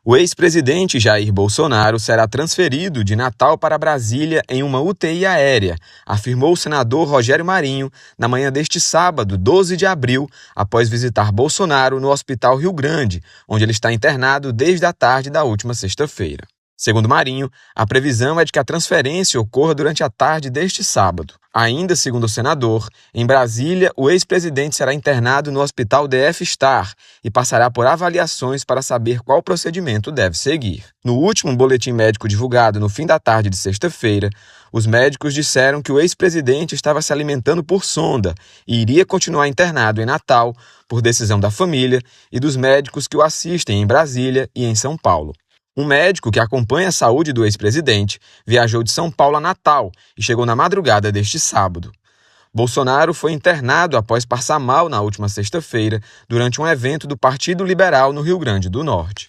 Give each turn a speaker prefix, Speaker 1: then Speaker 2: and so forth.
Speaker 1: O ex-presidente Jair Bolsonaro será transferido de Natal para Brasília em uma UTI aérea, afirmou o senador Rogério Marinho na manhã deste sábado, 12 de abril, após visitar Bolsonaro no Hospital Rio Grande, onde ele está internado desde a tarde da última sexta-feira. Segundo Marinho, a previsão é de que a transferência ocorra durante a tarde deste sábado. Ainda segundo o senador, em Brasília, o ex-presidente será internado no Hospital DF Star e passará por avaliações para saber qual procedimento deve seguir. No último boletim médico divulgado no fim da tarde de sexta-feira, os médicos disseram que o ex-presidente estava se alimentando por sonda e iria continuar internado em Natal por decisão da família e dos médicos que o assistem em Brasília e em São Paulo. Um médico que acompanha a saúde do ex-presidente viajou de São Paulo a Natal e chegou na madrugada deste sábado. Bolsonaro foi internado após passar mal na última sexta-feira durante um evento do Partido Liberal no Rio Grande do Norte.